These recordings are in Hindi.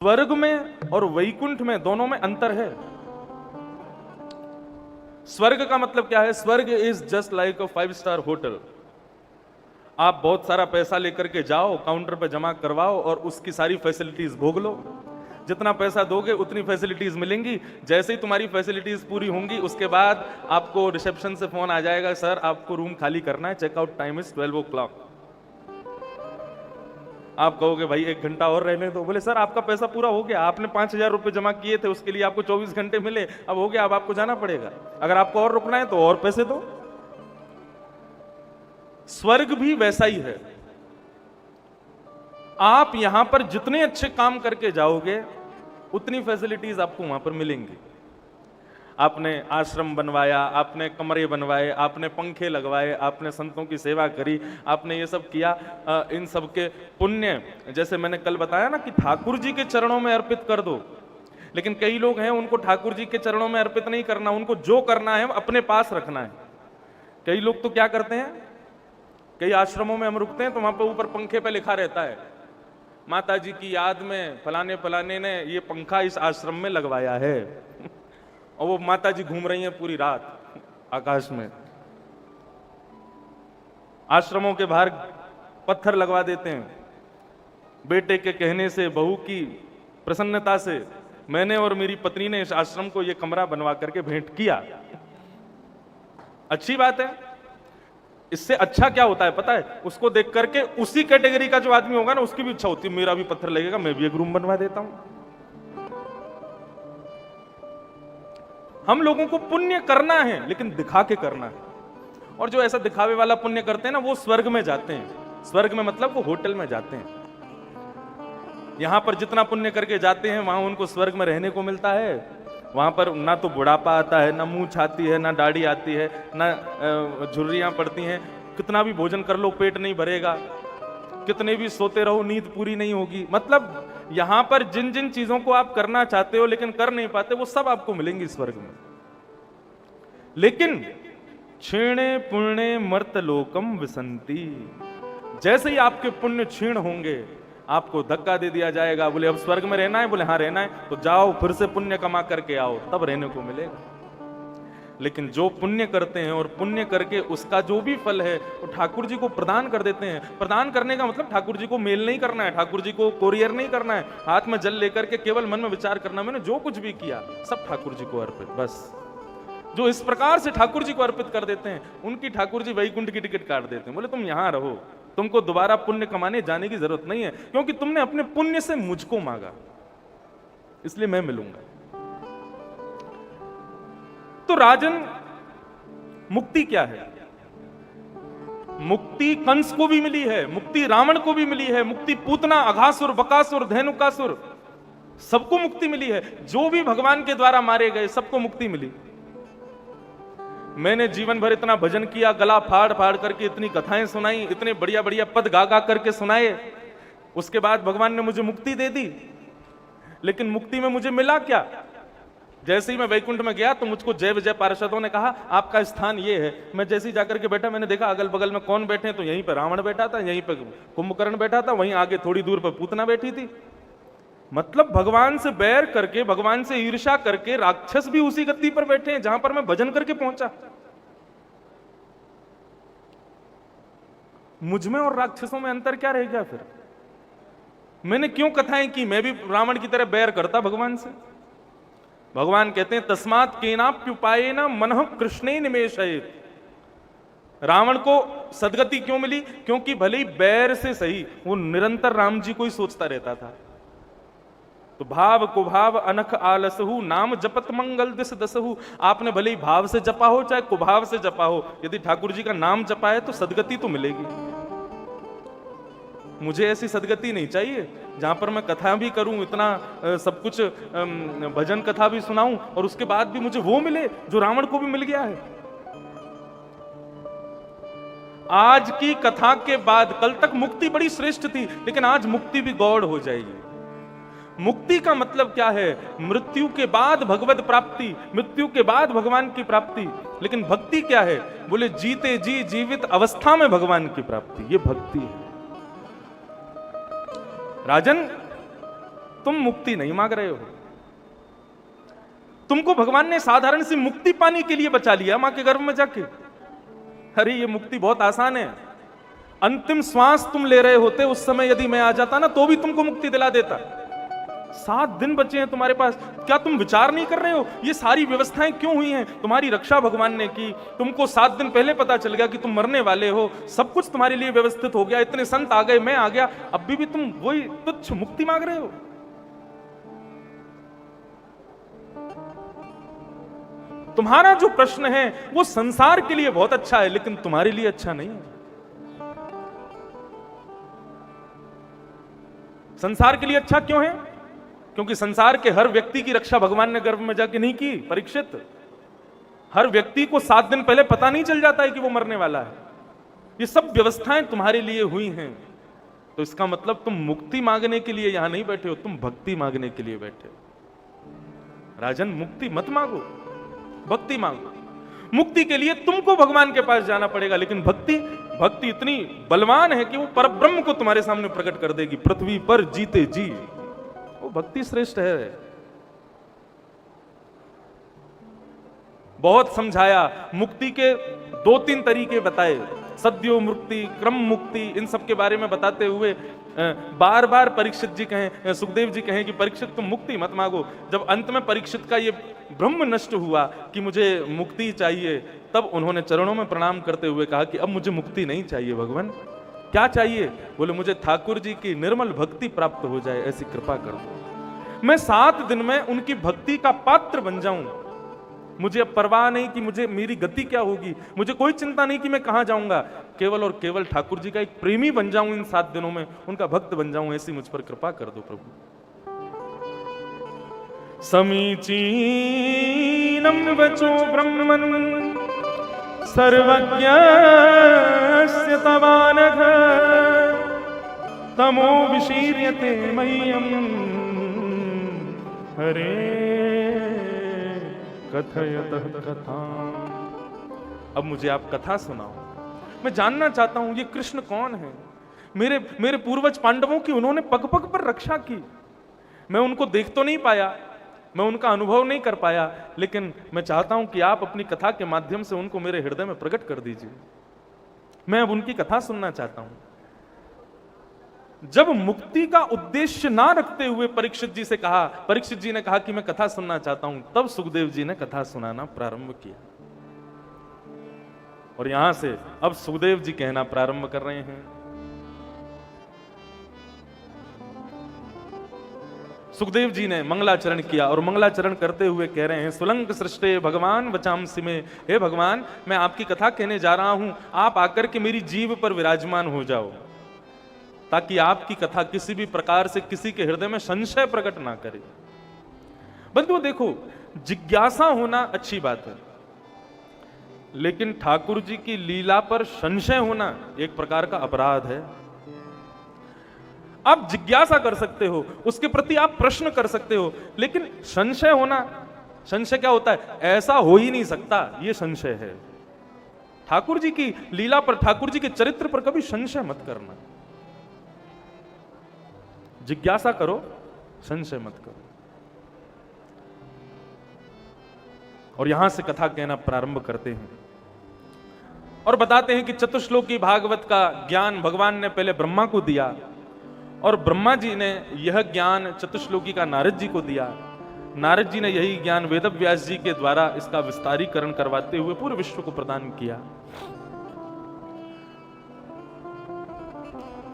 स्वर्ग में और वैकुंठ में दोनों में अंतर है। स्वर्ग का मतलब क्या है? स्वर्ग is just like a 5 star hotel. आप बहुत सारा पैसा लेकर के जाओ, काउंटर पे जमा करवाओ और उसकी सारी फैसिलिटीज भोग लो। जितना पैसा दोगे उतनी फैसिलिटीज मिलेंगी। जैसे ही तुम्हारी फैसिलिटीज पूरी होंगी उसके बाद आपको रिसेप्शन से फोन आ जाएगा, सर आपको रूम खाली करना है, चेकआउट टाइम इज 12 o'clock। आप कहोगे भाई 1 घंटा और रहने दो। बोले सर आपका पैसा पूरा हो गया, आपने 5,000 रुपए जमा किए थे, उसके लिए आपको 24 घंटे मिले, अब हो गया, अब आपको जाना पड़ेगा। अगर आपको और रुकना है तो और पैसे दो। स्वर्ग भी वैसा ही है। आप यहां पर जितने अच्छे काम करके जाओगे उतनी फैसिलिटीज आपको वहां पर मिलेंगी। आपने आश्रम बनवाया, आपने कमरे बनवाए, आपने पंखे लगवाए, आपने संतों की सेवा करी, आपने ये सब किया, इन सब के पुण्य, जैसे मैंने कल बताया ना कि ठाकुर जी के चरणों में अर्पित कर दो। लेकिन कई लोग हैं उनको ठाकुर जी के चरणों में अर्पित नहीं करना, उनको जो करना है अपने पास रखना है। कई लोग तो क्या करते हैं, कई आश्रमों में हम रुकते हैं तो वहां पर ऊपर पंखे पे लिखा रहता है, माता जी की याद में फलाने फलाने ने ये पंखा इस आश्रम में लगवाया है। और वो माता जी घूम रही हैं पूरी रात आकाश में। आश्रमों के बाहर पत्थर लगवा देते हैं। बेटे के कहने से, बहू की प्रसन्नता से मैंने और मेरी पत्नी ने इस आश्रम को ये कमरा बनवा करके भेंट किया। अच्छी बात है। इससे अच्छा क्या होता है पता है? उसको देख करके उसी कैटेगरी का जो आदमी होगा ना, उसकी भी इच्छा होती है मेरा भी पत्थर लगेगा, मैं भी एक रूम बनवा देता हूं। हम लोगों को पुण्य करना है लेकिन दिखा के करना है। और जो ऐसा दिखावे वाला पुण्य करते हैं ना, वो स्वर्ग में जाते हैं। स्वर्ग में मतलब वो होटल में जाते हैं। यहां पर जितना पुण्य करके जाते हैं वहां उनको स्वर्ग में रहने को मिलता है। वहां पर ना तो बुढ़ापा आता है, ना मूंछ आती है, ना दाढ़ी आती है, ना झुर्रियां पड़ती हैं। कितना भी भोजन कर लो पेट नहीं भरेगा, कितने भी सोते रहो नींद पूरी नहीं होगी। मतलब यहां पर जिन जिन चीजों को आप करना चाहते हो लेकिन कर नहीं पाते, वो सब आपको मिलेंगी स्वर्ग में। लेकिन क्षीणे पुण्य मर्त लोकम विसंति, जैसे ही आपके पुण्य क्षीण होंगे आपको धक्का दे दिया जाएगा। बोले अब स्वर्ग में रहना है? बोले हाँ रहना है, तो जाओ फिर से पुण्य कमा करके आओ, तब रहने को मिलेगा। लेकिन जो पुण्य करते हैं और पुण्य करके उसका जो भी फल है वो ठाकुर जी को प्रदान कर देते हैं। प्रदान करने का मतलब ठाकुर जी को मेल नहीं करना है, ठाकुर जी को कोरियर नहीं करना है, हाथ में जल लेकर के केवल मन में विचार करना, मैंने जो कुछ भी किया सब ठाकुर जी को अर्पित। बस जो इस प्रकार से ठाकुर जी को अर्पित कर देते हैं उनकी ठाकुर जी वैकुंठ की टिकट काट देते हैं। बोले तुम यहां रहो, तुमको दोबारा पुण्य कमाने जाने की जरूरत नहीं है, क्योंकि तुमने अपने पुण्य से मुझको मांगा, इसलिए मैं मिलूंगा। तो राजन, मुक्ति क्या है? मुक्ति कंस को भी मिली है, मुक्ति रावण को भी मिली है, मुक्ति पूतना, अघासुर, बकासुर, धेनुकासुर, सबको मुक्ति मिली है। जो भी भगवान के द्वारा मारे गए सबको मुक्ति मिली। मैंने जीवन भर इतना भजन किया, गला फाड़ फाड़ करके इतनी कथाएं सुनाई, इतने बढ़िया बढ़िया पद गा गा करके सुनाए, उसके बाद भगवान ने मुझे मुक्ति दे दी। लेकिन मुक्ति में मुझे मिला क्या? जैसे ही मैं वैकुंठ में गया तो मुझको जय विजय पार्षदों ने कहा आपका स्थान ये है। मैं जैसे ही जाकर के बैठा, मैंने देखा अगल बगल में कौन बैठे, तो यहीं पर रावण बैठा था, यहीं पर कुंभकर्ण बैठा था, वहीं आगे थोड़ी दूर पर पूतना बैठी थी। मतलब भगवान से बैर करके, भगवान से ईर्ष्या करके राक्षस भी उसी गद्दी पर बैठे हैं जहां पर मैं भजन करके पहुंचा। मुझमें और राक्षसों में अंतर क्या रह गया फिर? मैंने क्यों कथाएं की? मैं भी रावण की तरह बैर करता भगवान से। भगवान कहते हैं तस्मात् केनाप्युपायेन मनः कृष्णे निमेषयेत्। रावण को सदगति क्यों मिली? क्योंकि भले ही बैर से सही वो निरंतर राम जी को ही सोचता रहता था। तो भाव कुभाव अनख आलसहु नाम जपत मंगल दिस दसहु। आपने भले ही भाव से जपा हो चाहे कुभाव से जपा हो, यदि ठाकुर जी का नाम जपा है तो सदगति तो मिलेगी। मुझे ऐसी सदगति नहीं चाहिए जहां पर मैं कथा भी करूं, इतना सब कुछ भजन कथा भी सुनाऊं और उसके बाद भी मुझे वो मिले जो रावण को भी मिल गया है। आज की कथा के बाद कल तक मुक्ति बड़ी श्रेष्ठ थी, लेकिन आज मुक्ति भी गौड़ हो जाएगी। मुक्ति का मतलब क्या है? मृत्यु के बाद भगवत प्राप्ति, मृत्यु के बाद भगवान की प्राप्ति। लेकिन भक्ति क्या है? बोले जीते जी जीवित अवस्था में भगवान की प्राप्ति, ये भक्ति है। राजन, तुम मुक्ति नहीं मांग रहे हो। तुमको भगवान ने साधारण सी मुक्ति पाने के लिए बचा लिया मां के गर्भ में जाके। अरे ये मुक्ति बहुत आसान है। अंतिम श्वास तुम ले रहे होते उस समय यदि मैं आ जाता ना तो भी तुमको मुक्ति दिला देता। 7 दिन बचे हैं तुम्हारे पास, क्या तुम विचार नहीं कर रहे हो ये सारी व्यवस्थाएं क्यों हुई हैं? तुम्हारी रक्षा भगवान ने की, तुमको 7 दिन पहले पता चल गया कि तुम मरने वाले हो, सब कुछ तुम्हारे लिए व्यवस्थित हो गया, इतने संत आ गए, मैं आ गया, अभी भी तुम वही तुच्छ मुक्ति मांग रहे हो। तुम्हारा जो प्रश्न है वो संसार के लिए बहुत अच्छा है लेकिन तुम्हारे लिए अच्छा नहीं है। संसार के लिए अच्छा क्यों है? क्योंकि संसार के हर व्यक्ति की रक्षा भगवान ने गर्भ में जाके नहीं की। परीक्षित, हर व्यक्ति को 7 दिन पहले पता नहीं चल जाता है कि वो मरने वाला है। ये सब व्यवस्थाएं तुम्हारे लिए हुई हैं। तो इसका मतलब तुम मुक्ति मांगने के लिए यहां नहीं बैठे हो, तुम भक्ति मांगने के लिए बैठे हो। राजन, मुक्ति मत मांगो, भक्ति मांगो। मुक्ति के लिए तुमको भगवान के पास जाना पड़ेगा, लेकिन भक्ति इतनी बलवान है कि वो परब्रह्म को तुम्हारे सामने प्रकट कर देगी। पृथ्वी पर जीते जी वो भक्ति श्रेष्ठ है। बहुत समझाया, मुक्ति के 2-3 तरीके बताए, सद्यो मुक्ति, क्रम मुक्ति, इन सब के बारे में बताते हुए बार बार परीक्षित जी कहें, सुखदेव जी कहें कि परीक्षित तुम मुक्ति मत मांगो। जब अंत में परीक्षित का ये ब्रह्म नष्ट हुआ कि मुझे मुक्ति चाहिए, तब उन्होंने चरणों में प्रणाम करते हुए कहा कि अब मुझे मुक्ति नहीं चाहिए भगवान। क्या चाहिए? बोले मुझे ठाकुर जी की निर्मल भक्ति प्राप्त हो जाए, ऐसी कृपा कर दो। मैं 7 दिन में उनकी भक्ति का पात्र बन जाऊं। मुझे अब परवाह नहीं कि मुझे मेरी गति क्या होगी, मुझे कोई चिंता नहीं कि मैं कहां जाऊंगा, केवल और केवल ठाकुर जी का एक प्रेमी बन जाऊं इन 7 दिनों में, उनका भक्त बन जाऊं, ऐसी मुझ पर कृपा कर दो प्रभु। समीचीनं वचो ब्रह्मन् सर्वज्ञस्य तवानघ तमो विशीर्यते मह्यं हरे कथयतः कथाम्। अब मुझे आप कथा सुनाओ। मैं जानना चाहता हूं ये कृष्ण कौन है। मेरे पूर्वज पांडवों की उन्होंने पग पग पर रक्षा की। मैं उनको देख तो नहीं पाया, मैं उनका अनुभव नहीं कर पाया, लेकिन मैं चाहता हूं कि आप अपनी कथा के माध्यम से उनको मेरे हृदय में प्रकट कर दीजिए। मैं अब उनकी कथा सुनना चाहता हूं। जब मुक्ति का उद्देश्य ना रखते हुए परीक्षित जी ने कहा कि मैं कथा सुनना चाहता हूं, तब सुखदेव जी ने कथा सुनाना प्रारंभ किया। और यहां से अब सुखदेव जी कहना प्रारंभ कर रहे हैं। सुखदेव जी ने मंगलाचरण किया और मंगलाचरण करते हुए कह रहे हैं, सुलंक सृष्टे भगवान वचांसि में, हे भगवान मैं आपकी कथा कहने जा रहा हूं, आप आकर के मेरी जीभ पर विराजमान हो जाओ, ताकि आपकी कथा किसी भी प्रकार से किसी के हृदय में संशय प्रकट ना करे। बंधुओं देखो, जिज्ञासा होना अच्छी बात है, लेकिन ठाकुर जी की लीला पर संशय होना एक प्रकार का अपराध है। आप जिज्ञासा कर सकते हो, उसके प्रति आप प्रश्न कर सकते हो, लेकिन संशय होना, संशय क्या होता है? ऐसा हो ही नहीं सकता, यह संशय है। ठाकुर जी की लीला पर, ठाकुर जी के चरित्र पर कभी संशय मत करना। जिज्ञासा करो, संशय मत करो। और यहां से कथा कहना प्रारंभ करते हैं और बताते हैं कि चतुश्लोकी भागवत का ज्ञान भगवान ने पहले ब्रह्मा को दिया और ब्रह्मा जी ने यह ज्ञान चतुश्लोकी का नारद जी को दिया। नारद जी ने यही ज्ञान वेदव्यास जी के द्वारा इसका विस्तारीकरण करवाते हुए पूरे विश्व को प्रदान किया।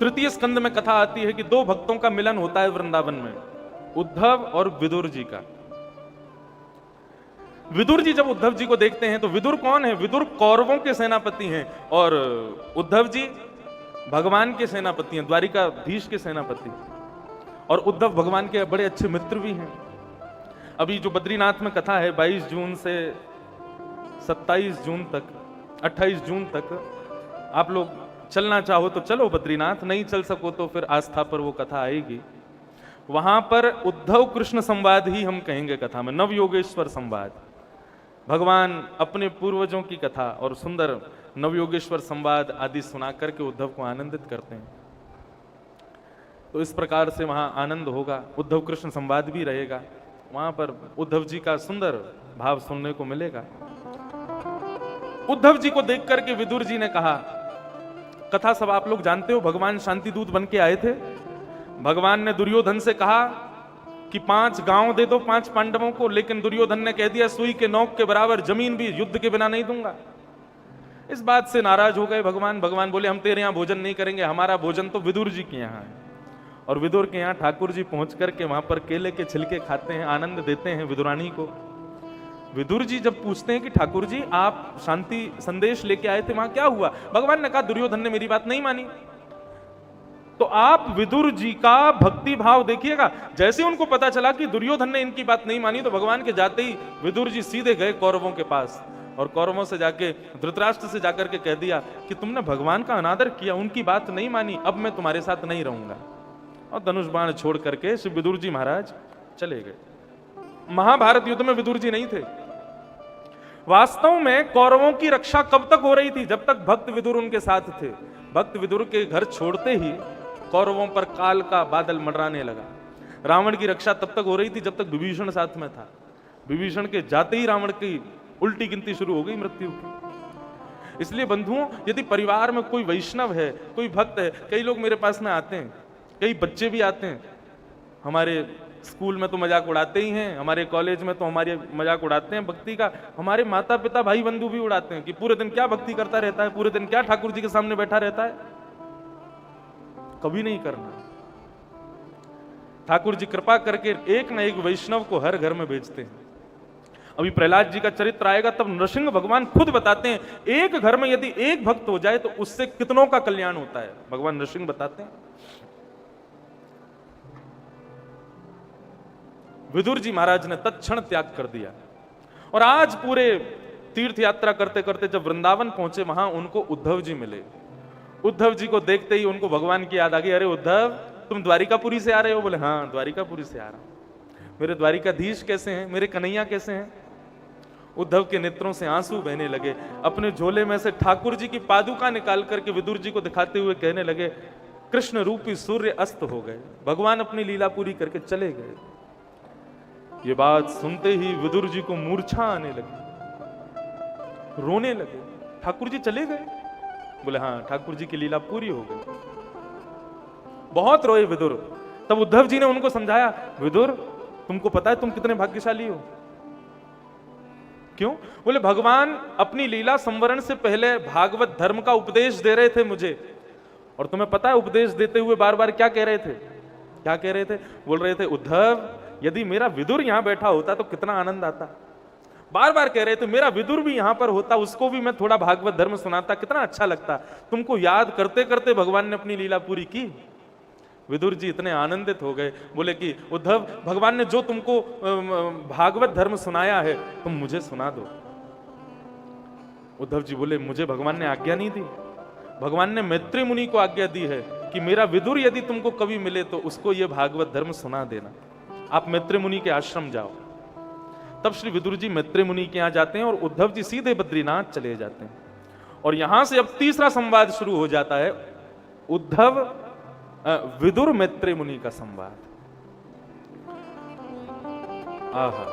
तृतीय स्कंद में कथा आती है कि 2 भक्तों का मिलन होता है वृंदावन में, उद्धव और विदुर जी का। विदुर जी जब उद्धव जी को देखते हैं तो विदुर कौन है? विदुर कौरवों के सेनापति हैं और उद्धव जी भगवान के सेनापति हैं, द्वारिकाधीश के सेनापति। और उद्धव भगवान के बड़े अच्छे मित्र भी हैं। अभी जो बद्रीनाथ में कथा है 22 जून से 27 जून तक, 28 जून तक आप लोग चलना चाहो तो चलो बद्रीनाथ, नहीं चल सको तो फिर आस्था पर वो कथा आएगी। वहां पर उद्धव कृष्ण संवाद ही हम कहेंगे कथा में, नव योगेश्वर संवाद। भगवान अपने पूर्वजों की कथा और सुंदर नवयोगेश्वर संवाद आदि सुना करके उद्धव को आनंदित करते हैं। तो इस प्रकार से वहां आनंद होगा, उद्धव कृष्ण संवाद भी रहेगा, वहां पर उद्धव जी का सुंदर भाव सुनने को मिलेगा। उद्धव जी को देख करके विदुर जी ने कहा, कथा सब आप लोग जानते हो, भगवान शांति दूत बन के आए थे। भगवान ने दुर्योधन से कहा कि 5 गांव दे दो 5 पांडवों को, लेकिन दुर्योधन ने कह दिया सुई के नोक के बराबर जमीन भी युद्ध के बिना नहीं दूंगा। इस बात से नाराज हो गए भगवान। भगवान बोले हम तेरे यहां भोजन नहीं करेंगे, हमारा भोजन तो विदुर जी के यहाँ है। और विदुर के यहाँ ठाकुर जी पहुंच करके वहां पर केले के छिलके खाते हैं, आनंद देते हैं विदुरानी को। विदुर जी जब पूछते हैं कि ठाकुर जी आप शांति संदेश लेके आए थे, वहां क्या हुआ? भगवान ने कहा दुर्योधन ने मेरी बात नहीं मानी। तो आप विदुर जी का भक्ति भाव देखिएगा। जैसे उनको पता चला कि दुर्योधन ने इनकी बात नहीं मानी, तो भगवान के जाते ही विदुर जी सीधे गए कौरवों के पास और कौरवों से जाके धृतराष्ट्र से जाकर के कह दिया कि तुमने भगवान का अनादर किया, उनकी बात नहीं मानी, अब मैं तुम्हारे साथ नहीं रहूंगा। और धनुष बाण छोड़ करके श्री विदुर जी महाराज चले गए। महाभारत युद्ध में विदुर जी नहीं थे। वास्तव में कौरवों की रक्षा कब तक हो रही थी? जब तक भक्त विदुर उनके साथ थे। भक्त विदुर के घर छोड़ते ही कौरवों पर काल का बादल मंडराने लगा। रावण की रक्षा तब तक हो रही थी जब तक विभीषण साथ में था। विभीषण के जाते ही रावण की उल्टी गिनती शुरू हो गई मृत्यु की। इसलिए बंधुओं, यदि परिवार में कोई वैष्णव है, कोई भक्त है, कई लोग मेरे पास में आते हैं, कई बच्चे भी आते हैं, हमारे स्कूल में तो मजाक उड़ाते ही हैं, हमारे कॉलेज में तो हमारे मजाक उड़ाते हैं भक्ति का, हमारे माता पिता भाई बंधु भी उड़ाते हैं कि पूरे दिन क्या भक्ति करता रहता है, पूरे दिन क्या ठाकुर जी के सामने बैठा रहता है। कभी नहीं करना। ठाकुर जी कृपा करके एक न एक वैष्णव को हर घर में भेजते हैं। अभी प्रहलाद जी का चरित्र आएगा तब नृसिंह भगवान खुद बताते हैं, एक घर में यदि एक भक्त हो जाए तो उससे कितनों का कल्याण होता है। भगवान नृसिंह बताते हैं। विदुर जी महाराज ने तत्क्षण त्याग कर दिया और आज पूरे तीर्थ यात्रा करते करते जब वृंदावन पहुंचे, वहां उनको उद्धव जी मिले। उद्धव जी को देखते ही उनको भगवान की याद आ गई। अरे उद्धव, तुम द्वारिकापुरी से आ रहे हो? बोले हाँ, द्वारिकापुरी से आ रहा हूं। मेरे द्वारिकाधीश कैसे हैं? मेरे कन्हैया कैसे हैं? उद्धव के नेत्रों से आंसू बहने लगे। अपने झोले में से ठाकुर जी की पादुका निकाल करके विदुर जी को दिखाते हुए कहने लगे, कृष्ण रूपी सूर्य अस्त हो गए, भगवान अपनी लीला पूरी करके चले गए। ये बात सुनते ही विदुर जी को मूर्छा आने लगी, रोने लगे। ठाकुर जी चले गए? बोले हाँ, ठाकुर जी की लीला पूरी हो गई। बहुत रोए विदुर। तब उद्धव जी ने उनको समझाया, विदुर तुमको पता है तुम कितने भाग्यशाली हो। क्यों? बोले भगवान अपनी लीला संवरण से पहले भागवत धर्म का उपदेश दे रहे थे मुझे, और तुम्हें पता है उपदेश देते हुए बार बार क्या कह रहे थे? क्या कह रहे थे? बोल रहे थे, उद्धव यदि मेरा विदुर यहां बैठा होता तो कितना आनंद आता। बार बार कह रहे थे मेरा विदुर भी यहां पर होता, उसको भी मैं थोड़ा भागवत धर्म सुनाता, कितना अच्छा लगता। तुमको याद करते करते भगवान ने अपनी लीला पूरी की। विदुर जी इतने आनंदित हो गए, बोले कि उद्धव, भगवान ने जो तुमको भागवत धर्म सुनाया है तुम मुझे सुना दो। उद्धव जी बोले, मुझे भगवान ने आज्ञा नहीं दी, भगवान ने मैत्री मुनि को आज्ञा दी है कि मेरा विदुर यदि तुमको कभी मिले तो उसको यह भागवत धर्म सुना देना। आप मैत्री मुनि के आश्रम जाओ। तब श्री विदुर जी मैत्री मुनि के यहां जाते हैं और उद्धव जी सीधे बद्रीनाथ चले जाते हैं। और यहां से अब तीसरा संवाद शुरू हो जाता है, उद्धव विदुर मैत्री मुनि का संवाद। आहा,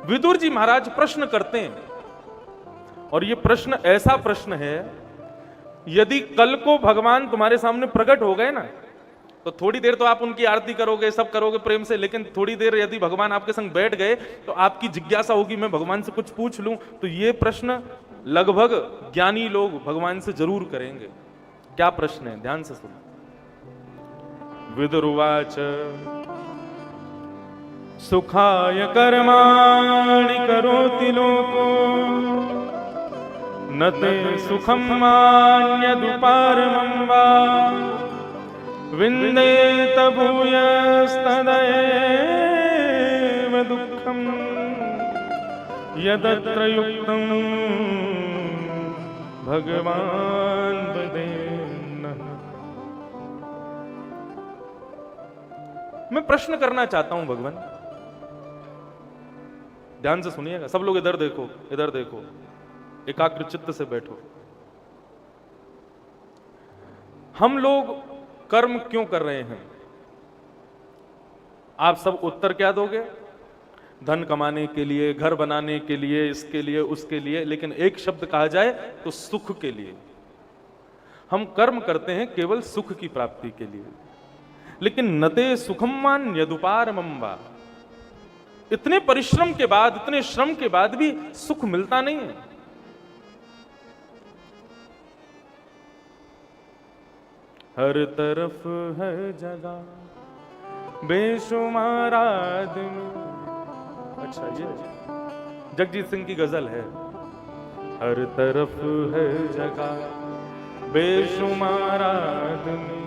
विदुर जी महाराज प्रश्न करते हैं, और यह प्रश्न ऐसा प्रश्न है, यदि कल को भगवान तुम्हारे सामने प्रकट हो गए ना, तो थोड़ी देर तो आप उनकी आरती करोगे, सब करोगे प्रेम से, लेकिन थोड़ी देर यदि भगवान आपके संग बैठ गए तो आपकी जिज्ञासा होगी मैं भगवान से कुछ पूछ लूं। तो ये प्रश्न लगभग ज्ञानी लोग भगवान से जरूर करेंगे। क्या प्रश्न है? ध्यान से सुनो। विदुर्वाच सुखाय कर्माणि करोति लोको न ते सुखम मान्यदुपारमं वा विन्देत भूयस्तदैव दुःखं यदत्र युक्तं भगवान वदेन्नः। मैं प्रश्न करना चाहता हूं भगवान, ध्यान से सुनिएगा सब लोग। इधर देखो, इधर देखो, एकाग्र चित्त से बैठो। हम लोग कर्म क्यों कर रहे हैं? आप सब उत्तर क्या दोगे? धन कमाने के लिए, घर बनाने के लिए, इसके लिए, उसके लिए। लेकिन एक शब्द कहा जाए तो सुख के लिए। हम कर्म करते हैं केवल सुख की प्राप्ति के लिए। लेकिन नते सुखम्मान यदुपारमं वा, इतने परिश्रम के बाद, इतने श्रम के बाद भी सुख मिलता नहीं है। हर तरफ है जगह बेशुमार आदमी। अच्छा, ये जगजीत सिंह की गजल है। हर तरफ है जगह बेशुमार आदमी,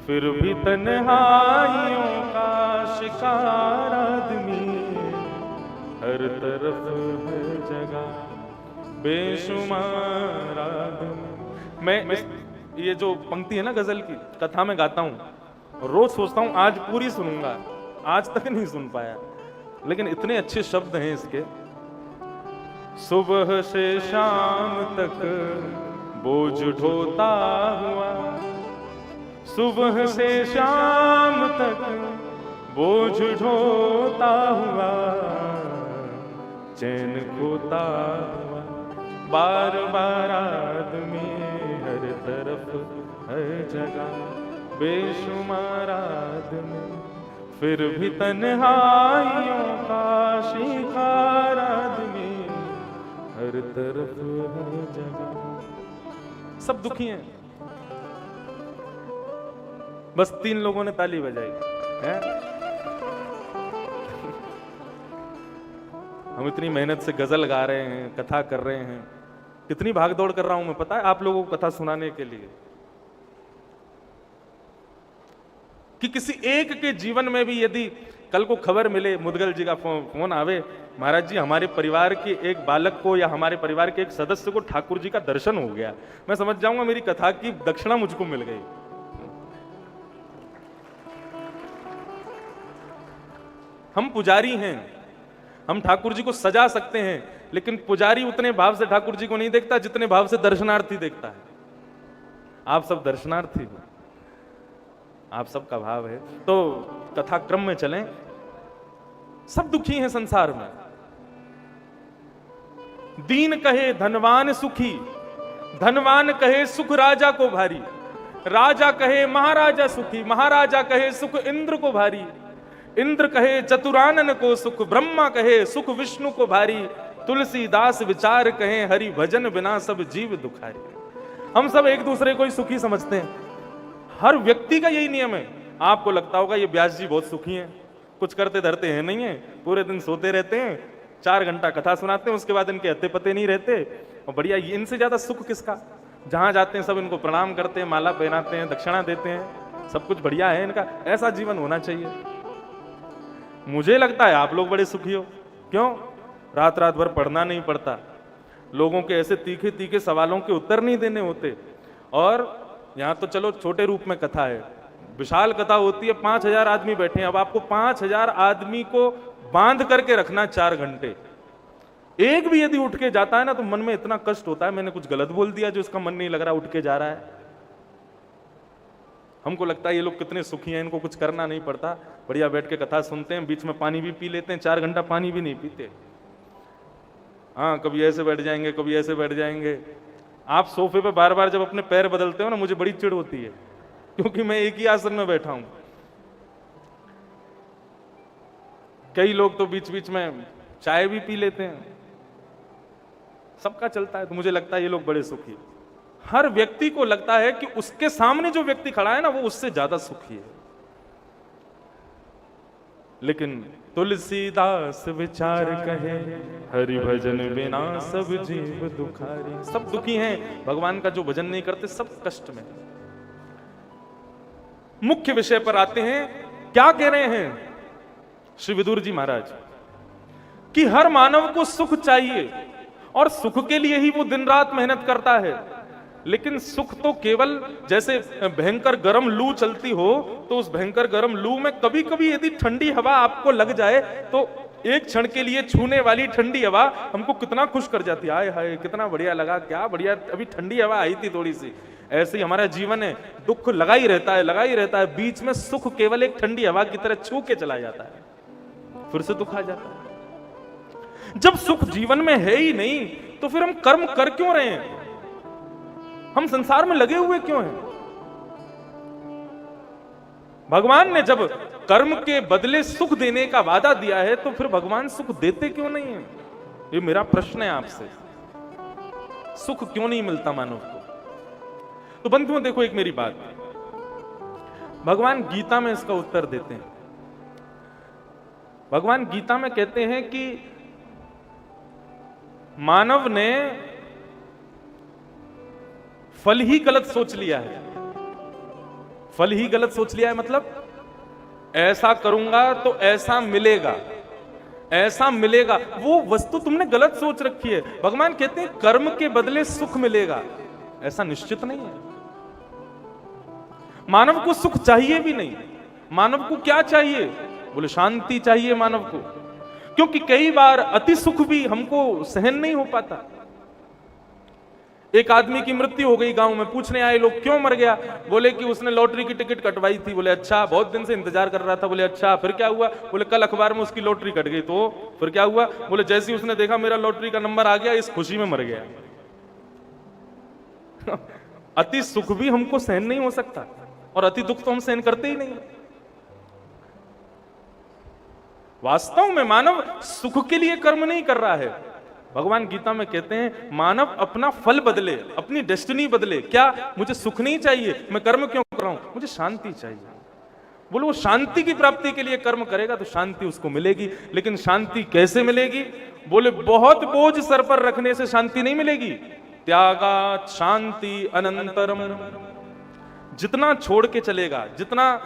फिर भी तन्हाइयों का शिकार आदमी। हर तरफ है जगह बेशुमार आदमी। मैं ये जो पंक्ति है ना गजल की, कथा में गाता हूं, रोज सोचता हूं आज पूरी सुनूंगा, आज तक नहीं सुन पाया, लेकिन इतने अच्छे शब्द हैं इसके। सुबह से शाम तक बोझ ढोता हुआ, सुबह से शाम तक बोझ ढोता हुआ, चैन खोता हुआ, बार बार आदमी। हर तरफ है जगह बेशुमार आदमी, फिर भी तन्हाइयों का शिकार आदमी। हर तरफ है जगह। सब दुखी हैं, बस 3 लोगों ने ताली बजाई है। हम इतनी मेहनत से गजल गा रहे हैं, कथा कर रहे हैं, कितनी भागदौड़ कर रहा हूं मैं, पता है आप लोगों को कथा सुनाने के लिए, कि किसी एक के जीवन में भी यदि कल को खबर मिले, मुदगल जी का फोन आवे, महाराज जी हमारे परिवार के एक बालक को या हमारे परिवार के एक सदस्य को ठाकुर जी का दर्शन हो गया, मैं समझ जाऊंगा मेरी कथा की दक्षिणा मुझको मिल गई। हम पुजारी हैं, हम ठाकुर जी को सजा सकते हैं, लेकिन पुजारी उतने भाव से ठाकुर जी को नहीं देखता जितने भाव से दर्शनार्थी देखता है। आप सब दर्शनार्थी हो, आप सबका भाव है। तो कथा क्रम में चलें। सब दुखी हैं संसार में। दीन कहे धनवान सुखी, धनवान कहे सुख राजा को भारी, राजा कहे महाराजा सुखी, महाराजा कहे सुख इंद्र को भारी, इंद्र कहे चतुरानन को सुख, ब्रह्मा कहे सुख विष्णु को भारी, तुलसीदास विचार कहे हरि भजन बिना सब जीव दुखारी। हम सब एक दूसरे को ही सुखी समझते हैं, हर व्यक्ति का यही नियम है। आपको लगता होगा ये व्यास जी बहुत सुखी हैं, कुछ करते धरते हैं नहीं है, पूरे दिन सोते रहते हैं, 4 घंटा कथा सुनाते हैं, उसके बाद इनके अत्ते पते नहीं रहते, और बढ़िया इनसे ज्यादा सुख किसका। जहां जाते हैं सब इनको प्रणाम करते हैं, माला पहनाते हैं, दक्षिणा देते हैं, सब कुछ बढ़िया है इनका। ऐसा जीवन होना चाहिए। मुझे लगता है आप लोग बड़े सुखी हो। क्यों? रात रात भर पढ़ना नहीं पड़ता, लोगों के ऐसे तीखे तीखे सवालों के उत्तर नहीं देने होते। और यहां तो चलो छोटे रूप में कथा है, विशाल कथा होती है, 5000 आदमी बैठे हैं। अब आपको 5000 आदमी को बांध करके रखना 4 घंटे। एक भी यदि उठ के जाता है ना तो मन में इतना कष्ट होता है, मैंने कुछ गलत बोल दिया जो इसका मन नहीं लग रहा, उठ के जा रहा है। हमको लगता है ये लोग कितने सुखी हैं, इनको कुछ करना नहीं पड़ता, बढ़िया बैठ के कथा सुनते हैं, बीच में पानी भी पी लेते हैं। 4 घंटा पानी भी नहीं पीते। हाँ, कभी ऐसे बैठ जाएंगे, कभी ऐसे बैठ जाएंगे। आप सोफे पे बार बार जब अपने पैर बदलते हो ना, मुझे बड़ी चिढ़ होती है, क्योंकि मैं एक ही आसन में बैठा हूं। कई लोग तो बीच बीच में चाय भी पी लेते हैं, सबका चलता है। तो मुझे लगता है ये लोग बड़े सुखी हैं। हर व्यक्ति को लगता है कि उसके सामने जो व्यक्ति खड़ा है ना वो उससे ज्यादा सुखी है। लेकिन तुलसीदास विचार कहे हरि भजन बिना सब जीव दुखारी। सब दुखी हैं, भगवान का जो भजन नहीं करते सब कष्ट में। मुख्य विषय पर आते हैं। क्या कह रहे हैं श्री विदुर जी महाराज कि हर मानव को सुख चाहिए और सुख के लिए ही वो दिन रात मेहनत करता है। लेकिन सुख तो केवल जैसे भयंकर गर्म लू चलती हो तो उस भयंकर गर्म लू में कभी कभी यदि ठंडी हवा आपको लग जाए तो एक क्षण के लिए छूने वाली ठंडी हवा हमको कितना खुश कर जाती है। हाय हाय कितना बढ़िया लगा, क्या बढ़िया, अभी ठंडी हवा आई थी थोड़ी सी, ऐसे ही हमारा जीवन है, दुख लगा ही रहता है, लगा ही रहता है, बीच में सुख केवल एक ठंडी हवा की तरह छू के चला जाता है, फिर से दुख आ जाता है। जब सुख जीवन में है ही नहीं तो फिर हम कर्म कर क्यों रहे हैं? हम संसार में लगे हुए क्यों हैं? भगवान ने जब कर्म के बदले सुख देने का वादा दिया है तो फिर भगवान सुख देते क्यों नहीं है? ये मेरा प्रश्न है आपसे। सुख क्यों नहीं मिलता मानव को? तो बंधुओं देखो एक मेरी बात, भगवान गीता में इसका उत्तर देते हैं। भगवान गीता में कहते हैं कि मानव ने फल ही गलत सोच लिया है। फल ही गलत सोच लिया है मतलब ऐसा करूंगा तो ऐसा मिलेगा, ऐसा मिलेगा, वो वस्तु तुमने गलत सोच रखी है। भगवान कहते हैं कर्म के बदले सुख मिलेगा, ऐसा निश्चित नहीं है। मानव को सुख चाहिए भी नहीं। मानव को क्या चाहिए? बोले शांति चाहिए मानव को, क्योंकि कई बार अति सुख भी हमको सहन नहीं हो पाता। एक आदमी की मृत्यु हो गई, गांव में पूछने आए लोग क्यों मर गया? बोले कि उसने लॉटरी की टिकट कटवाई थी। बोले अच्छा, बहुत दिन से इंतजार कर रहा था। बोले अच्छा, फिर क्या हुआ? बोले कल अखबार में उसकी लॉटरी कट गई। तो फिर क्या हुआ? बोले जैसे ही उसने देखा मेरा लॉटरी का नंबर आ गया, इस खुशी में मर गया। अति सुख भी हमको सहन नहीं हो सकता और अति दुख तो हम सहन करते ही नहीं। वास्तव में मानव सुख के लिए कर्म नहीं कर रहा है। भगवान गीता में कहते हैं मानव अपना फल बदले, अपनी डेस्टिनी बदले। क्या? मुझे सुख नहीं चाहिए, मैं कर्म क्यों कर रहा हूं? मुझे शांति चाहिए। बोलो वो शांति की प्राप्ति के लिए कर्म करेगा तो शांति उसको मिलेगी। लेकिन शांति कैसे मिलेगी? बोले बहुत बोझ सर पर रखने से शांति नहीं मिलेगी। त्यागात् शांति अनंतरम। जितना छोड़ के चलेगा, जितना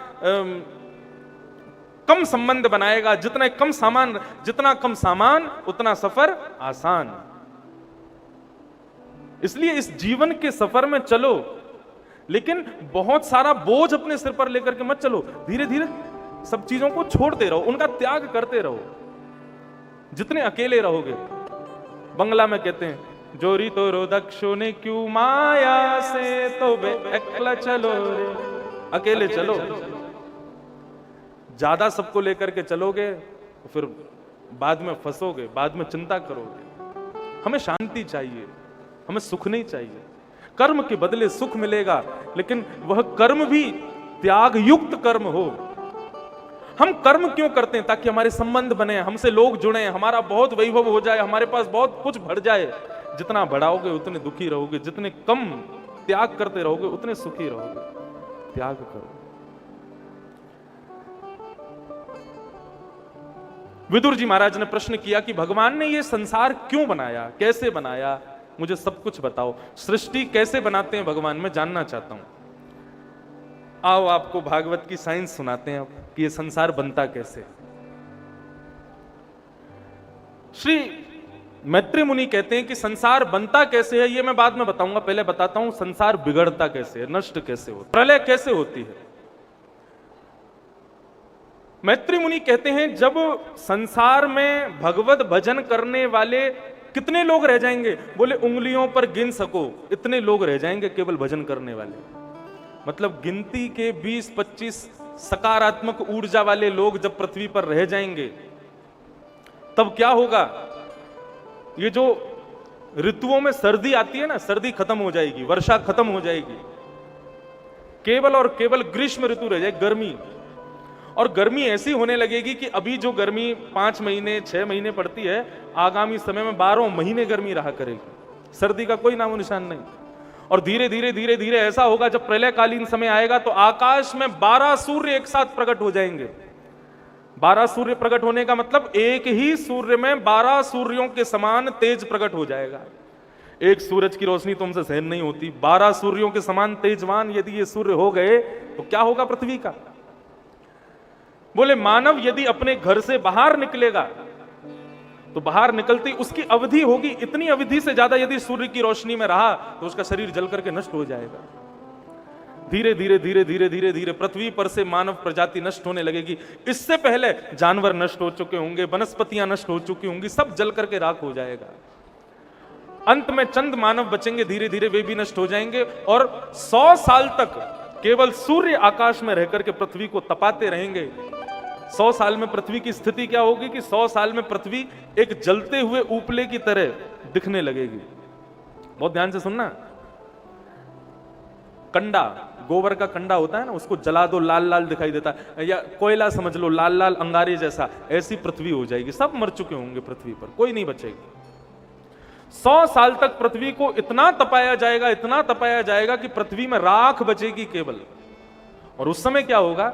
कम संबंध बनाएगा, जितना कम सामान उतना सफर आसान। इसलिए इस जीवन के सफर में चलो, लेकिन बहुत सारा बोझ अपने सिर पर लेकर के मत चलो। धीरे धीरे सब चीजों को छोड़ते रहो, उनका त्याग करते रहो। जितने अकेले रहोगे, बंगला में कहते हैं जोरी तो रो दक्षो ने क्यों माया से तो बे अकेला चलो रे। अकेले चलो। ज्यादा सबको लेकर के चलोगे तो फिर बाद में फंसोगे, बाद में चिंता करोगे। हमें शांति चाहिए, हमें सुख नहीं चाहिए। कर्म के बदले सुख मिलेगा, लेकिन वह कर्म भी त्याग युक्त कर्म हो। हम कर्म क्यों करते हैं? ताकि हमारे संबंध बने, हमसे लोग जुड़े, हमारा बहुत वैभव हो जाए, हमारे पास बहुत कुछ बढ़ जाए। जितना बढ़ाओगे उतने दुखी रहोगे, जितने कम त्याग करते रहोगे उतने सुखी रहोगे। त्याग करो। विदुर जी महाराज ने प्रश्न किया कि भगवान ने ये संसार क्यों बनाया, कैसे बनाया, मुझे सब कुछ बताओ। सृष्टि कैसे बनाते हैं भगवान, मैं जानना चाहता हूं। आओ आपको भागवत की साइंस सुनाते हैं कि ये संसार बनता कैसे। श्री मैत्री मुनि कहते हैं कि संसार बनता कैसे है ये मैं बाद में बताऊंगा, पहले बताता हूं संसार बिगड़ता कैसे है, नष्ट कैसे होता है, प्रलय कैसे होती है। मैत्री मुनि कहते हैं जब संसार में भगवत भजन करने वाले कितने लोग रह जाएंगे? बोले उंगलियों पर गिन सको इतने लोग रह जाएंगे केवल भजन करने वाले। मतलब गिनती के 20-25 सकारात्मक ऊर्जा वाले लोग जब पृथ्वी पर रह जाएंगे तब क्या होगा? ये जो ऋतुओं में सर्दी आती है ना, सर्दी खत्म हो जाएगी, वर्षा खत्म हो जाएगी, केवल और केवल ग्रीष्म ऋतु रह जाएगी, गर्मी। और गर्मी ऐसी होने लगेगी कि अभी जो गर्मी 5 महीने 6 महीने पड़ती है, आगामी समय में 12 महीने गर्मी रहा करेगी, सर्दी का कोई नामो निशान नहीं। और धीरे धीरे धीरे धीरे ऐसा होगा जब प्रलयकालीन समय आएगा तो आकाश में 12 सूर्य एक साथ प्रकट हो जाएंगे। 12 सूर्य प्रकट होने का मतलब एक ही सूर्य में 12 सूर्यों के समान तेज प्रकट हो जाएगा। एक सूरज की रोशनी तुमसे सहन नहीं होती, 12 सूर्यों के समान तेजवान यदि ये सूर्य हो गए तो क्या होगा पृथ्वी का? बोले मानव यदि अपने घर से बाहर निकलेगा तो बाहर निकलती उसकी अवधि होगी, इतनी अवधि से ज्यादा यदि सूर्य की रोशनी में रहा तो उसका शरीर जल करके नष्ट हो जाएगा। धीरे धीरे धीरे धीरे धीरे धीरे पृथ्वी पर से मानव प्रजाति नष्ट होने लगेगी। इससे पहले जानवर नष्ट हो चुके होंगे, वनस्पतियां नष्ट हो चुकी होंगी, सब जल करके राख हो जाएगा। अंत में चंद मानव बचेंगे, धीरे धीरे वे भी नष्ट हो जाएंगे और 100 साल तक केवल सूर्य आकाश में रहकर के पृथ्वी को तपाते रहेंगे। 100 साल में पृथ्वी की स्थिति क्या होगी कि 100 साल में पृथ्वी एक जलते हुए उपले की तरह दिखने लगेगी। बहुत ध्यान से सुनना। कंडा, गोबर का कंडा होता है ना, उसको जला दो, लाल लाल दिखाई देता है, या कोयला समझ लो, लाल लाल अंगारे जैसा, ऐसी पृथ्वी हो जाएगी। सब मर चुके होंगे पृथ्वी पर, कोई नहीं बचेगा। 100 साल तक पृथ्वी को इतना तपाया जाएगा, इतना तपाया जाएगा कि पृथ्वी में राख बचेगी केवल। और उस समय क्या होगा,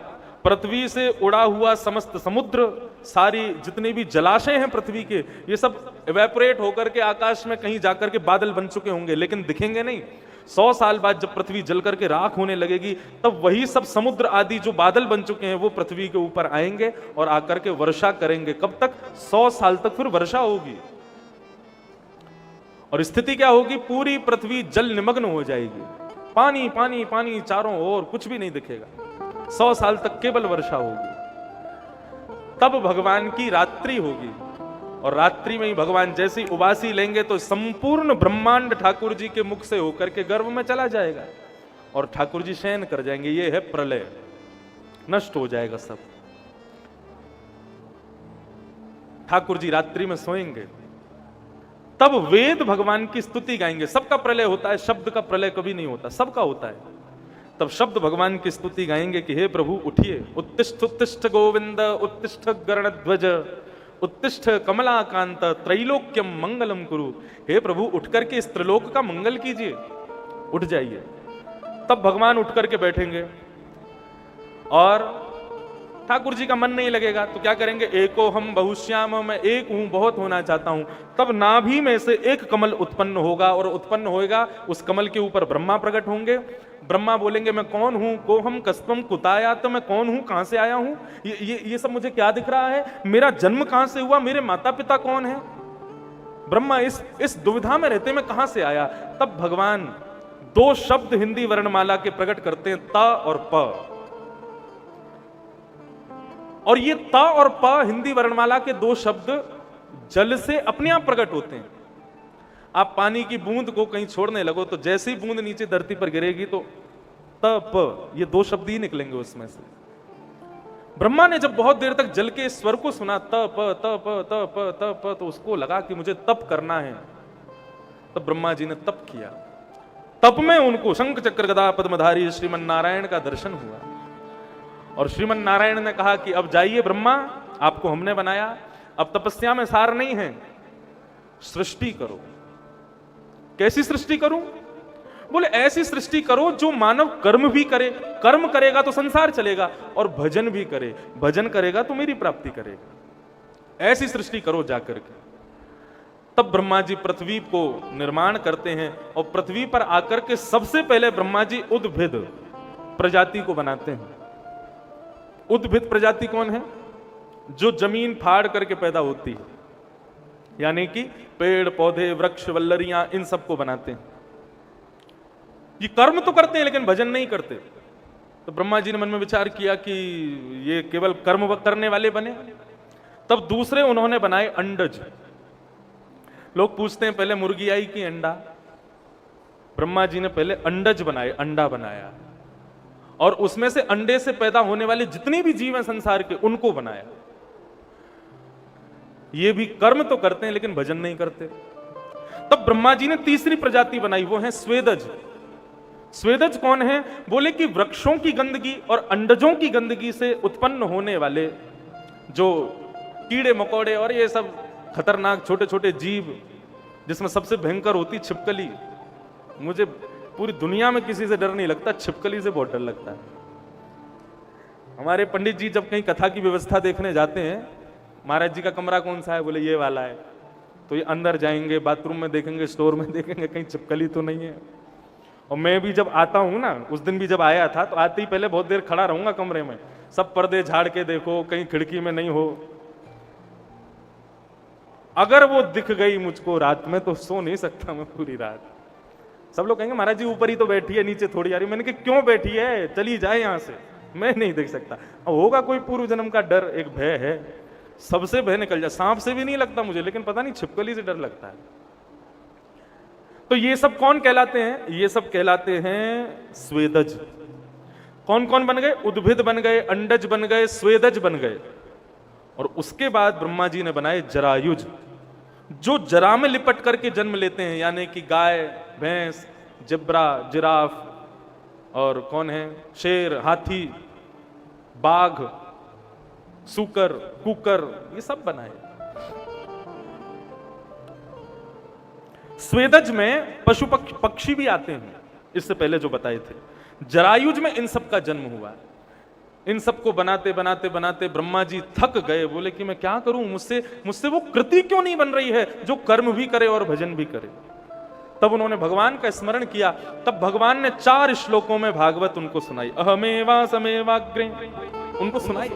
पृथ्वी से उड़ा हुआ समस्त समुद्र, सारी जितने भी जलाशय हैं पृथ्वी के, ये सब इवेपोरेट होकर के आकाश में कहीं जाकर के बादल बन चुके होंगे, लेकिन दिखेंगे नहीं। 100 साल बाद जब पृथ्वी जल करके राख होने लगेगी, तब वही सब समुद्र आदि जो बादल बन चुके हैं वो पृथ्वी के ऊपर आएंगे और आकर के वर्षा करेंगे। कब तक? 100 साल तक फिर वर्षा होगी। और स्थिति क्या होगी, पूरी पृथ्वी जल निमग्न हो जाएगी, पानी पानी पानी चारों ओर, कुछ भी नहीं दिखेगा। 100 साल तक केवल वर्षा होगी। तब भगवान की रात्रि होगी, और रात्रि में ही भगवान जैसी उबासी लेंगे तो संपूर्ण ब्रह्मांड ठाकुर जी के मुख से होकर के गर्भ में चला जाएगा और ठाकुर जी शयन कर जाएंगे। ये है प्रलय, नष्ट हो जाएगा सब। ठाकुर जी रात्रि में सोएंगे, तब वेद भगवान की स्तुति गाएंगे। सबका प्रलय होता है, शब्द का प्रलय कभी नहीं होता, सबका होता है। तब शब्द भगवान की स्तुति गाएंगे कि हे प्रभु उठिए, उत्तिष्ठ उत्तिष्ठ गोविंद, उत्तिष्ठ गरुड़ध्वज, उत्तिष्ठ कमलाकांत, त्रैलोक्यम मंगलम कुरु। हे प्रभु उठ करके इस त्रिलोक का मंगल कीजिए, उठ जाइए। तब भगवान उठ करके बैठेंगे और ठाकुर जी का मन नहीं लगेगा तो क्या करेंगे, एको हम बहुश्याम, मैं एक हूं, बहुत होना चाहता हूं। तब नाभि में से एक कमल उत्पन्न होगा और उत्पन्न होएगा, उस कमल के ऊपर ब्रह्मा प्रकट होंगे। ब्रह्मा बोलेंगे मैं कौन हूं, को हम कस्तम कुताया, तो मैं कौन हूं, कहां से आया हूं, ये सब मुझे क्या दिख रहा है, मेरा जन्म कहां से हुआ, मेरे माता पिता कौन है। ब्रह्मा इस दुविधा में रहते, मैं कहां से आया। तब भगवान 2 शब्द हिंदी वर्णमाला के प्रकट करते हैं, त और प। और ये त और प हिंदी वर्णमाला के 2 शब्द जल से अपने आप प्रकट होते हैं। आप पानी की बूंद को कहीं छोड़ने लगो तो जैसे ही बूंद नीचे धरती पर गिरेगी तो त प, ये 2 शब्द ही निकलेंगे उसमें से। ब्रह्मा ने जब बहुत देर तक जल के स्वर को सुना, त प त प त प त प, तो उसको लगा कि मुझे तप करना है। तब ब्रह्मा जी ने तप किया। तप में उनको शंख चक्र गदा पद्मधारी श्रीमन नारायण का दर्शन हुआ और श्रीमन नारायण ने कहा कि अब जाइए ब्रह्मा, आपको हमने बनाया, अब तपस्या में सार नहीं है, सृष्टि करो। कैसी सृष्टि करूं? बोले ऐसी सृष्टि करो जो मानव कर्म भी करे, कर्म करेगा तो संसार चलेगा, और भजन भी करे, भजन करेगा तो मेरी प्राप्ति करेगा। ऐसी सृष्टि करो जाकर के। तब ब्रह्मा जी पृथ्वी को निर्माण करते हैं और पृथ्वी पर आकर के सबसे पहले ब्रह्मा जी उद्भिद प्रजाति को बनाते हैं। उद्भिद प्रजाति कौन है? जो जमीन फाड़ करके पैदा होती है, यानी कि पेड़ पौधे वृक्ष वल्लरियां, इन सबको बनाते हैं। ये कर्म तो करते हैं लेकिन भजन नहीं करते। तो ब्रह्मा जी ने मन में विचार किया कि ये केवल कर्म करने वाले बने। तब दूसरे उन्होंने बनाए अंडज। लोग पूछते हैं पहले मुर्गी आई कि अंडा? ब्रह्मा जी ने पहले अंडज बनाए, अंडा बनाया, और उसमें से अंडे से पैदा होने वाले जितने भी जीव हैं संसार के, उनको बनाया। ये भी कर्म तो करते हैं लेकिन भजन नहीं करते। तब ब्रह्मा जी ने तीसरी प्रजाति बनाई, वो है स्वेदज। स्वेदज कौन है? बोले कि वृक्षों की गंदगी और अंडजों की गंदगी से उत्पन्न होने वाले जो कीड़े मकोड़े और ये सब खतरनाक छोटे छोटे जीव, जिसमें सबसे भयंकर होती छिपकली। मुझे पूरी दुनिया में किसी से डर नहीं लगता, छिपकली से बहुत डर लगता है। हमारे पंडित जी जब कहीं कथा की व्यवस्था देखने जाते हैं, महाराज जी का कमरा कौन सा है? बोले ये वाला है। तो ये अंदर जाएंगे, बाथरूम में देखेंगे, स्टोर में देखेंगे, कहीं छिपकली तो नहीं है। और मैं भी जब आता हूं ना, उस दिन भी जब आया था, तो आते ही पहले बहुत देर खड़ा रहूंगा कमरे में, सब पर्दे झाड़ के देखो कहीं खिड़की में नहीं हो। अगर वो दिख गई मुझको रात में तो सो नहीं सकता मैं पूरी रात। सब लोग कहेंगे महाराज जी ऊपर ही तो बैठी है, नीचे थोड़ी आ रही। मैंने कहा क्यों बैठी है, चली जाए यहां से, मैं नहीं देख सकता। अब होगा कोई पूर्व जन्म का डर, एक भय है, सबसे भय निकल जाए। सांप से भी नहीं लगता मुझे, लेकिन पता नहीं छिपकली से डर लगता है। तो ये सब कौन कहलाते हैं? ये सब कहलाते हैं स्वेदज। कौन कौन बन गए? उद्भिद बन गए, अंडज बन गए, स्वेदज बन गए। और उसके बाद ब्रह्मा जी ने बनाए जरायुज, जो जरा में लिपट करके जन्म लेते हैं, यानी कि गाय, भैंस, जिब्रा, जिराफ, और कौन है, शेर, हाथी, बाघ, सूकर, कुकर, ये सब बनाए। स्वेदज में पशु पक्षी भी आते हैं, इससे पहले जो बताए थे। जरायुज में इन सब का जन्म हुआ। इन सबको बनाते बनाते बनाते ब्रह्मा जी थक गए, बोले कि मैं क्या करूं, मुझसे वो कृति क्यों नहीं बन रही है जो कर्म भी करे और भजन भी करे। तब उन्होंने भगवान का स्मरण किया। तब भगवान ने 4 श्लोकों में भागवत उनको सुनाई, अहमेवा समेवाग्रे, उनको सुनाई।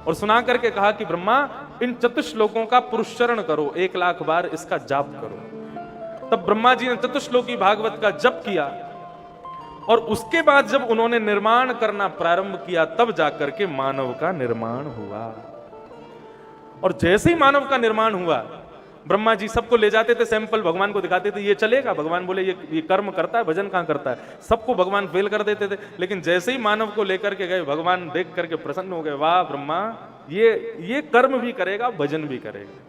और सुना करके कहा कि ब्रह्मा, इन चतुश्लोकों का पुरुषचरण करो, 1,00,000 बार इसका जाप करो। तब ब्रह्मा जी ने चतुश्लोकी भागवत का जप किया। और उसके बाद जब उन्होंने निर्माण करना प्रारंभ किया, तब जाकर के मानव का निर्माण हुआ। और जैसे ही मानव का निर्माण हुआ, ब्रह्मा जी सबको ले जाते थे सैंपल, भगवान को दिखाते थे, ये चलेगा। भगवान बोले ये कर्म करता है, भजन कहां करता है। सबको भगवान फेल कर देते थे। लेकिन जैसे ही मानव को लेकर के गए, भगवान देख करके प्रसन्न हो गए, वाह ब्रह्मा, ये कर्म भी करेगा, भजन भी करेगा।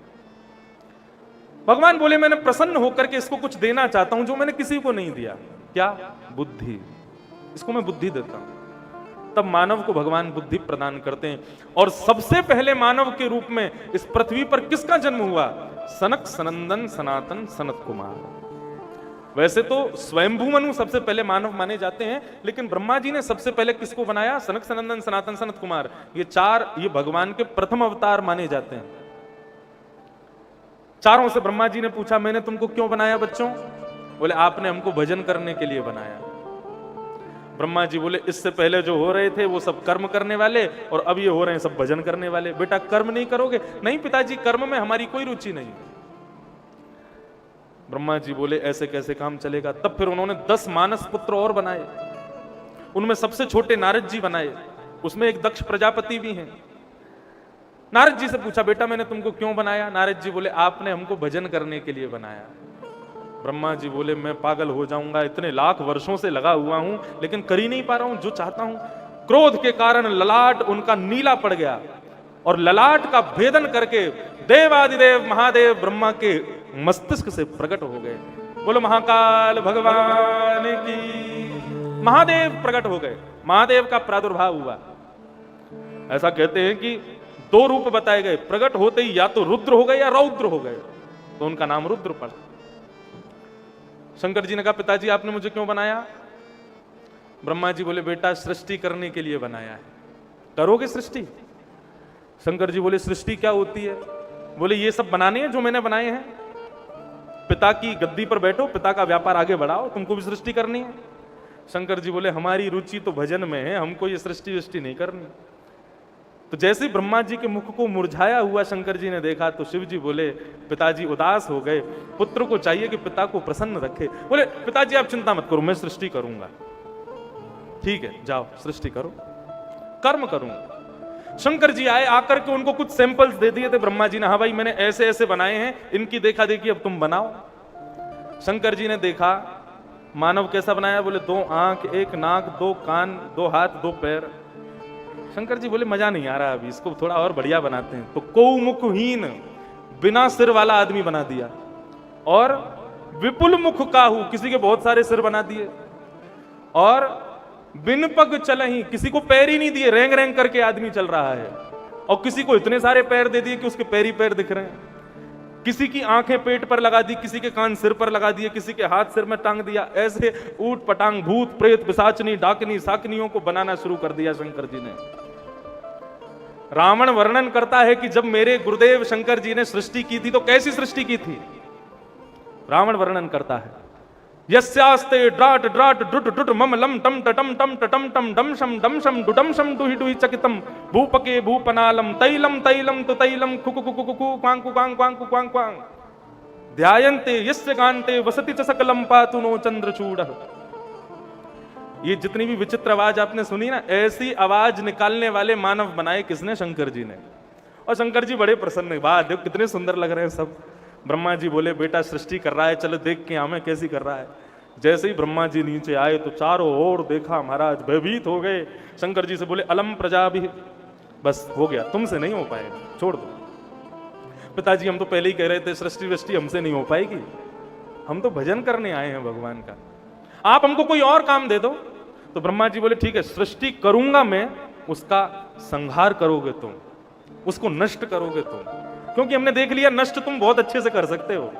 भगवान बोले, मैंने प्रसन्न होकर के इसको कुछ देना चाहता हूं जो मैंने किसी को नहीं दिया। क्या? बुद्धि। इसको मैं बुद्धि देता हूं। तब मानव को भगवान बुद्धि प्रदान करते हैं। और सबसे पहले मानव के रूप में इस पृथ्वी पर किसका जन्म हुआ? सनक सनंदन सनातन सनत कुमार। वैसे तो स्वयंभू मनु सबसे पहले मानव माने जाते हैं, लेकिन ब्रह्मा जी ने सबसे पहले किसको बनाया? सनक सनंदन सनातन सनत कुमार। ये 4 ये भगवान के प्रथम अवतार माने जाते हैं। चारों से ब्रह्मा जी ने पूछा, मैंने तुमको क्यों बनाया बच्चों? बोले, आपने हमको भजन करने के लिए बनाया। ब्रह्मा जी बोले, इससे पहले जो हो रहे थे वो सब कर्म करने वाले, और अब ये हो रहे हैं सब भजन करने वाले। बेटा कर्म नहीं करोगे? नहीं पिताजी, कर्म में हमारी कोई रुचि नहीं। ब्रह्मा जी बोले, ऐसे कैसे काम चलेगा? तब फिर उन्होंने 10 मानस पुत्र और बनाए। उनमें सबसे छोटे नारद जी बनाए, उसमें एक दक्ष प्रजापति भी हैं। नारद जी से पूछा, बेटा मैंने तुमको क्यों बनाया? नारद जी बोले, आपने हमको भजन करने के लिए बनाया। ब्रह्मा जी बोले, मैं पागल हो जाऊंगा, इतने लाख वर्षों से लगा हुआ हूं, लेकिन कर ही नहीं पा रहा हूं जो चाहता हूं। क्रोध के कारण ललाट उनका नीला पड़ गया, और ललाट का भेदन करके देवादिदेव महादेव ब्रह्मा के मस्तिष्क से प्रकट हो गए। बोलो महाकाल भगवान की। महादेव प्रकट हो गए, महादेव का प्रादुर्भाव हुआ। ऐसा कहते हैं कि 2 रूप बताए गए, प्रकट होते ही या तो रुद्र हो गए या रौद्र हो गए, तो उनका नाम रुद्र पड़ा। शंकर जी ने कहा, पिताजी आपने मुझे क्यों बनाया? ब्रह्मा जी बोले, बेटा सृष्टि करने के लिए बनाया है, करोगे सृष्टि? शंकर जी बोले, सृष्टि क्या होती है? बोले, ये सब बनाने हैं जो मैंने बनाए हैं। पिता की गद्दी पर बैठो, पिता का व्यापार आगे बढ़ाओ, तुमको भी सृष्टि करनी है। शंकर जी बोले, हमारी रुचि तो भजन में है, हमको ये सृष्टि वृष्टि नहीं करनी। तो जैसे ब्रह्मा जी के मुख को मुरझाया हुआ शंकर जी ने देखा, तो शिव जी बोले, पिताजी उदास हो गए, पुत्र को चाहिए कि पिता को प्रसन्न रखे। बोले, पिताजी आप चिंता मत करो, मैं सृष्टि करूंगा। ठीक है, जाओ सृष्टि करो, कर्म करूंगा। शंकर जी आए, आकर के उनको कुछ सैंपल्स दे दिए थे ब्रह्मा जी ने, हाँ भाई मैंने ऐसे ऐसे बनाए हैं, इनकी देखा देखी अब तुम बनाओ। शंकर जी ने देखा मानव कैसा बनाया। बोले, 2 आंख, 1 नाक, 2 कान, 2 हाथ, 2 पैर। शंकर जी बोले, मजा नहीं आ रहा, अभी इसको थोड़ा और बढ़िया बनाते हैं। तो कौमुखहीन, बिना सिर वाला आदमी बना दिया, और विपुल मुख काहू, किसी के बहुत सारे सिर बना दिए, और बिन पग चलही, किसी को पैर ही नहीं दिए, रेंग रेंग करके आदमी चल रहा है, और किसी को इतने सारे पैर दे दिए कि उसके पैर ही पैर दिख रहे हैं। किसी की आंखें पेट पर लगा दी, किसी के कान सिर पर लगा दिए, किसी के हाथ सिर में टांग दिया। ऐसे ऊट पटांग, भूत प्रेत, पिशाचनी, डाकनी, साकनियों को बनाना शुरू कर दिया शंकर जी ने। रावण वर्णन करता है कि जब मेरे गुरुदेव शंकर जी ने सृष्टि की थी तो कैसी सृष्टि की थी। रावण वर्णन करता है, यस्यास्ते ड्राट ड्राट डुट डुट मम लम टम टम टम टम टम डम शम डुडम शम डुहि डुहि चकितम भूपके भूपनालम तैलम तैलम तु तैलम Kuku Kuku Kuku Quang कुकांग Quang कुकांग Quang ध्यायन्ते यस्य कांते वसति च सकलम पातु नो चंद्रचूड़। ये जितनी भी विचित्र आवाज आपने सुनी ना, ऐसी आवाज निकालने वाले मानव बनाए किसने? शंकर जी ने। और शंकर जी बड़े प्रसन्न, वाह देखो कितने सुंदर लग रहे हैं सब। ब्रह्मा जी बोले बेटा सृष्टि कर रहा है, चलो देख के हमें कैसी कर रहा है। जैसे ही ब्रह्मा जी नीचे आए तो चारों ओर देखा, महाराज भयभीत हो गए। शंकर जी से बोले अलम प्रजा भी, बस हो गया, तुमसे नहीं हो पाएगा, छोड़ दो। पिताजी हम तो पहले ही कह रहे थे सृष्टि वृष्टि हमसे नहीं हो पाएगी, हम तो भजन करने आए हैं भगवान का, आप हमको कोई और काम दे दो। तो ब्रह्मा जी बोले ठीक है, सृष्टि करूंगा मैं, उसका संहार करोगे तुम, उसको नष्ट करोगे तुम, क्योंकि हमने देख लिया नष्ट तुम बहुत अच्छे से कर सकते हो,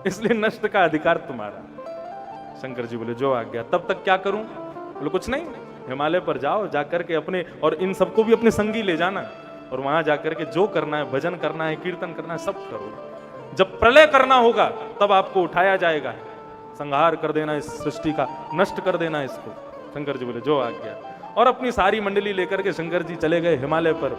इसलिए नष्ट का अधिकार तुम्हारा। शंकर जी बोले जो आ गया। तब तक क्या करूं? बोले कुछ नहीं, हिमालय पर जाओ, जाकर के अपने और इन सबको भी अपने संगी ले जाना, और वहां जाकर के जो करना है, भजन करना है, कीर्तन करना है, सब करो। जब प्रलय करना होगा तब आपको उठाया जाएगा, संहार कर देना इस सृष्टि का, नष्ट कर देना इसको। शंकर जी बोले जो आ गया। और अपनी सारी मंडली लेकर के शंकर जी चले गए हिमालय पर।